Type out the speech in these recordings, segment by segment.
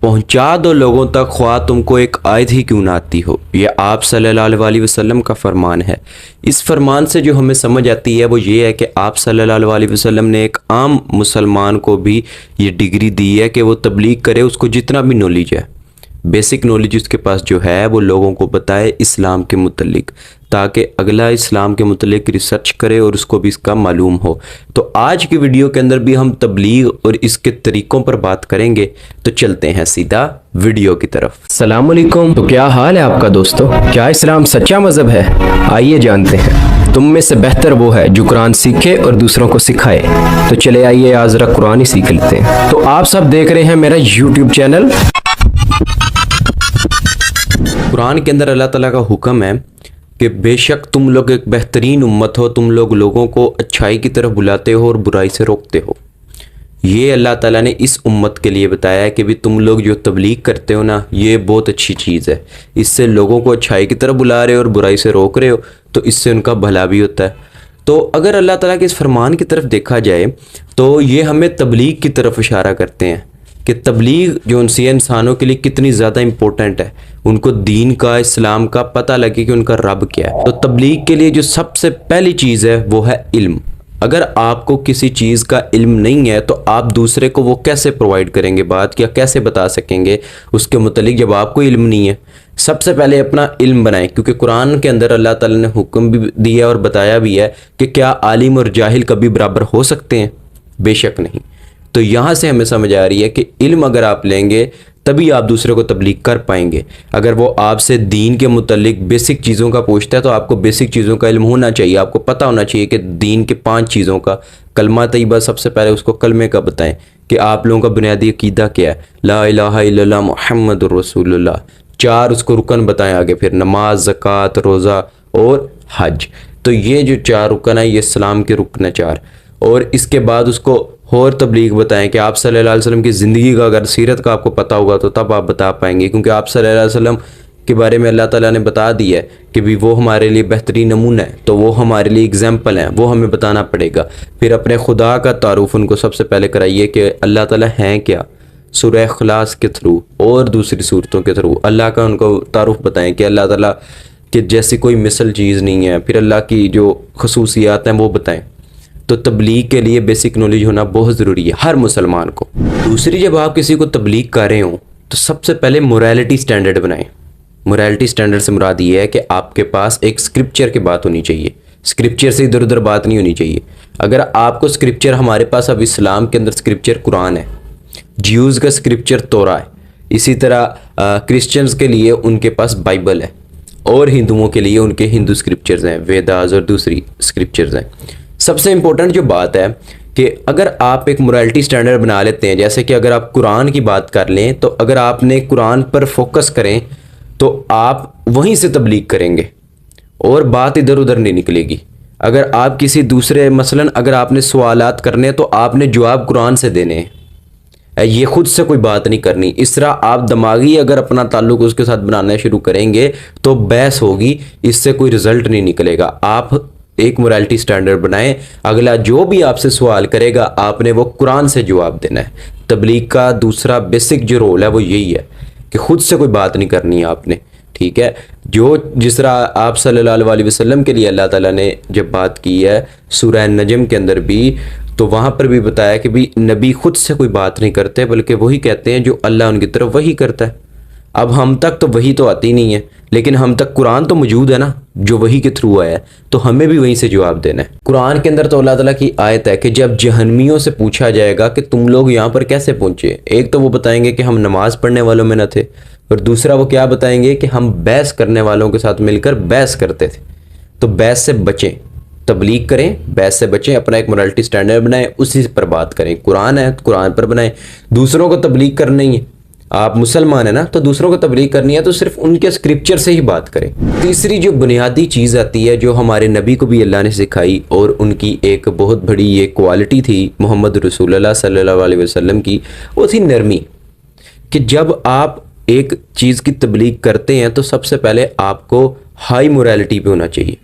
पहुंचा दो लोगों तक ख्वाह तुमको एक आयत ही क्यों ना आती हो। यह आप सल्लल्लाहु अलैहि वसल्लम का फरमान है। इस फरमान से जो हमें समझ आती है वो ये है कि आप सल्लल्लाहु अलैहि वसल्लम ने एक आम मुसलमान को भी ये डिग्री दी है कि वो तबलीग करे, उसको जितना भी नॉलेज है, बेसिक नॉलेज उसके पास जो है वो लोगों को बताए इस्लाम के मुतल्लिक, ताकि अगला इस्लाम के मुतल्लिक रिसर्च करे और उसको भी इसका मालूम हो। तो आज की वीडियो के अंदर भी हम तबलीग और इसके तरीक़ों पर बात करेंगे। तो चलते हैं सीधा वीडियो की तरफ। अस्सलाम वालेकुम। तो क्या हाल है आपका दोस्तों? क्या इस्लाम सच्चा मज़हब है? आइए जानते हैं। तुम में से बेहतर वो है जो कुरान सीखे और दूसरों को सिखाए। तो चले आइए आज ज़रा कुरान ही सीख लेते हैं। तो आप सब देख रहे हैं मेरा यूट्यूब चैनल। कुरान के अंदर अल्लाह ताला का हुक्म है कि बेशक तुम लोग एक बेहतरीन उम्मत हो, तुम लोग लोगों को अच्छाई की तरफ बुलाते हो और बुराई से रोकते हो। ये अल्लाह ताला ने इस उम्मत के लिए बताया है कि भी तुम लोग जो तबलीग करते हो ना, ये बहुत अच्छी चीज़ है। इससे लोगों को अच्छाई की तरफ बुला रहे हो और बुराई से रोक रहे हो, तो इससे उनका भला भी होता है। तो अगर अल्लाह ताला के इस फरमान की तरफ देखा जाए तो ये हमें तबलीग की तरफ इशारा करते हैं कि तबलीग जो उनसे इंसानों के लिए कितनी ज़्यादा इम्पोर्टेंट है, उनको दीन का, इस्लाम का पता लगे कि उनका रब क्या है। तो तबलीग के लिए जो सबसे पहली चीज़ है वो है इल्म। अगर आपको किसी चीज़ का इल्म नहीं है तो आप दूसरे को वो कैसे प्रोवाइड करेंगे बात, या कैसे बता सकेंगे उसके मुतलिक जब आपको इल्म नहीं है। सबसे पहले अपना इल्म बनाएं, क्योंकि कुरान के अंदर अल्लाह ताला ने हुक्म भी दिया और बताया भी है कि क्या आलिम और जाहिल कभी बराबर हो सकते हैं? बेशक नहीं। तो यहाँ से हमें समझ आ रही है कि इल्म अगर आप लेंगे तभी आप दूसरे को तबलीग कर पाएंगे। अगर वो आपसे दीन के मुतल्लिक बेसिक चीज़ों का पूछता है तो आपको बेसिक चीज़ों का इल्म होना चाहिए। आपको पता होना चाहिए कि दीन के 5 चीज़ों का, कलमा तैयबा सबसे पहले उसको कलमे का बताएं कि आप लोगों का बुनियादी अकीदा क्या है, ला इलाहा इल्लल्लाह मुहम्मदुर रसूलुल्लाह। 4 उसको रुकन बताएं आगे, फिर नमाज, ज़कात, रोज़ा और हज। तो ये जो 4 रुकन है ये इस्लाम के रुकन है 4। और इसके बाद उसको और तबलीग बताएं कि आप सल्लल्लाहु अलैहि वसल्लम की ज़िंदगी का, अगर सीरत का आपको पता होगा तो तब आप बता पाएंगे, क्योंकि आप सल्लल्लाहु अलैहि वसल्लम के बारे में अल्लाह ताला ने बता दिया है कि भी वो हमारे लिए बेहतरीन नमूना है, तो वो हमारे लिए एग्जाम्पल हैं, वो हमें बताना पड़ेगा। फिर अपने खुदा का तारुफ उनको सबसे पहले कराइए कि अल्लाह ताला हैं क्या, सूरह इखलास के थ्रू और दूसरी सूरतों के थ्रू अल्लाह का उनको तारुफ बताएं कि अल्लाह ताला के जैसी कोई मिसल चीज़ नहीं है। फिर अल्लाह की जो खसूसियात हैं वो बताएं। तो तबलीग के लिए बेसिक नॉलेज होना बहुत ज़रूरी है हर मुसलमान को। दूसरी, जब आप किसी को तबलीग कर रहे हो तो सबसे पहले मोरालिटी स्टैंडर्ड बनाएं। मोरालिटी स्टैंडर्ड से मुराद ये है कि आपके पास एक स्क्रिप्चर की बात होनी चाहिए, स्क्रिप्चर से इधर उधर बात नहीं होनी चाहिए। अगर आपको स्क्रिप्चर, हमारे पास अब इस्लाम के अंदर स्क्रिप्चर कुरान है, ज्यूज़ का स्क्रिप्चर तोरा है, इसी तरह क्रिश्चियंस के लिए उनके पास बाइबल है, और हिंदुओं के लिए उनके हिंदू स्क्रिप्चर्स हैं, वेदास और दूसरी स्क्रिप्चर्स हैं। सबसे इम्पोर्टेंट जो बात है कि अगर आप एक मोरालिटी स्टैंडर्ड बना लेते हैं, जैसे कि अगर आप कुरान की बात कर लें तो अगर आपने कुरान पर फोकस करें तो आप वहीं से तबलीग करेंगे और बात इधर उधर नहीं निकलेगी। अगर आप किसी दूसरे, मसलन अगर आपने सवालात करने हैं तो आपने जवाब कुरान से देने हैं, ये खुद से कोई बात नहीं करनी। इस तरह आप दिमागी अगर अपना ताल्लुक उसके साथ बनाना शुरू करेंगे तो बहस होगी, इससे कोई रिजल्ट नहीं निकलेगा। आप एक मोरालिटी स्टैंडर्ड बनाएं, अगला जो भी आपसे सवाल करेगा आपने वो कुरान से जवाब देना है। तबलीग का दूसरा बेसिक जो रोल है वो यही है कि खुद से कोई बात नहीं करनी है आपने, ठीक है। जो जिस तरह आप सल्लल्लाहु अलैहि वसल्लम के लिए अल्लाह ताला ने जब बात की है सूरह नजम के अंदर भी, तो वहाँ पर भी बताया कि भी नबी खुद से कोई बात नहीं करते, बल्कि वही कहते हैं जो अल्लाह उनकी तरफ वही करता है। अब हम तक तो वही तो आती नहीं है, लेकिन हम तक कुरान तो मौजूद है ना, जो वही के थ्रू आया है, तो हमें भी वहीं से जवाब देना है। कुरान के अंदर तो अल्लाह ताला की आयत है कि जब जहन्नमियों से पूछा जाएगा कि तुम लोग यहाँ पर कैसे पहुँचे, एक तो वो बताएंगे कि हम नमाज पढ़ने वालों में न थे, और दूसरा वो क्या बताएंगे कि हम बहस करने वालों के साथ मिलकर बहस करते थे। तो बहस से बचें, तबलीग करें, बहस से बचें, अपना एक मोरालिटी स्टैंडर्ड बनाएं, उसी पर बात करें। कुरान है तो कुरान पर बनाएं। दूसरों को तबलीग करनी है, आप मुसलमान है ना, तो दूसरों को तबलीग करनी है तो सिर्फ उनके स्क्रिप्चर से ही बात करें। तीसरी जो बुनियादी चीज़ आती है जो हमारे नबी को भी अल्लाह ने सिखाई, और उनकी एक बहुत बड़ी ये क्वालिटी थी मोहम्मद रसूलुल्लाह सल्लल्लाहु अलैहि वसल्लम की, वो थी नरमी। कि जब आप एक चीज़ की तबलीग करते हैं तो सबसे पहले आपको हाई मोरालिटी पे होना चाहिए,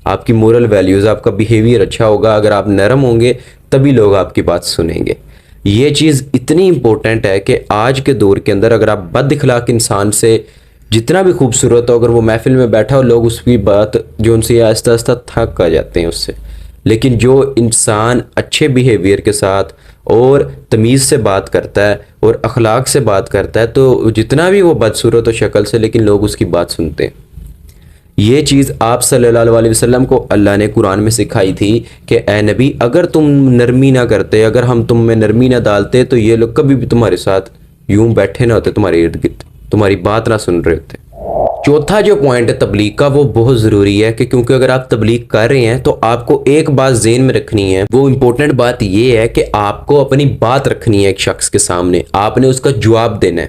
आपकी मोरल वैल्यूज़, आपका बिहेवियर अच्छा होगा। अगर आप नरम होंगे तभी लोग आपकी बात सुनेंगे। یہ چیز اتنی امپورٹنٹ ہے کہ آج کے دور کے اندر اگر آپ بد اخلاق انسان سے جتنا بھی خوبصورت ہو، اگر وہ محفل میں بیٹھا ہو، لوگ اس کی بات جو ان سے آہستہ آہستہ تھک آ جاتے ہیں اس سے. لیکن جو انسان اچھے بیہیویئر کے ساتھ اور تمیز سے بات کرتا ہے اور اخلاق سے بات کرتا ہے تو جتنا بھی وہ بدصورت ہو شکل سے، لیکن لوگ اس کی بات سنتے ہیں. یہ چیز آپ صلی اللہ علیہ وسلم کو اللہ نے قرآن میں سکھائی تھی کہ اے نبی اگر تم نرمی نہ کرتے، اگر ہم تم میں نرمی نہ ڈالتے تو یہ لوگ کبھی بھی تمہارے ساتھ یوں بیٹھے نہ ہوتے، تمہارے ارد گرد تمہاری بات نہ سن رہے ہوتے. چوتھا جو پوائنٹ ہے تبلیغ کا، وہ بہت ضروری ہے کہ کیونکہ اگر آپ تبلیغ کر رہے ہیں تو آپ کو ایک بات ذہن میں رکھنی ہے. وہ امپورٹنٹ بات یہ ہے کہ آپ کو اپنی بات رکھنی ہے ایک شخص کے سامنے، آپ نے اس کا جواب دینا ہے،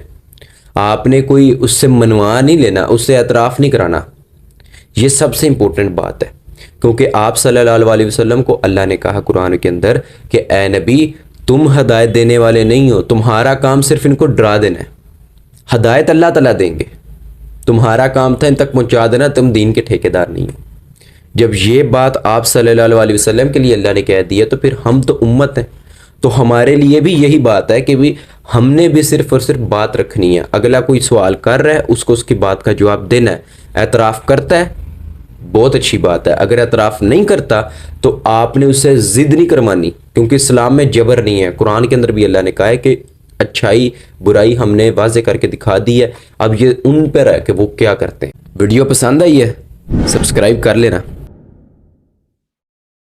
آپ نے کوئی اس سے منوا نہیں لینا، اس سے اعتراف نہیں کرانا. یہ سب سے امپورٹنٹ بات ہے کیونکہ آپ صلی اللہ علیہ وسلم کو اللہ نے کہا قرآن کے اندر کہ اے نبی تم ہدایت دینے والے نہیں ہو، تمہارا کام صرف ان کو ڈرا دینا ہے. ہدایت اللہ تعالیٰ دیں گے، تمہارا کام تھا ان تک پہنچا دینا، تم دین کے ٹھیکیدار نہیں ہو. جب یہ بات آپ صلی اللہ علیہ وسلم کے لیے اللہ نے کہہ دی ہے تو پھر ہم تو امت ہیں، تو ہمارے لیے بھی یہی بات ہے کہ بھی ہم نے بھی صرف اور صرف بات رکھنی ہے. اگلا کوئی سوال کر رہا ہے اس کو اس کی بات کا جواب دینا ہے. اعتراف کرتا ہے بہت اچھی بات ہے، اگر اعتراف نہیں کرتا تو آپ نے اس سے ضد نہیں کرمانی، کیونکہ اسلام میں جبر نہیں ہے. قرآن کے اندر بھی اللہ نے کہا ہے کہ اچھائی برائی ہم نے واضح کر کے دکھا دی ہے، اب یہ ان پر ہے کہ وہ کیا کرتے ہیں. ویڈیو پسند آئی ہے سبسکرائب کر لینا.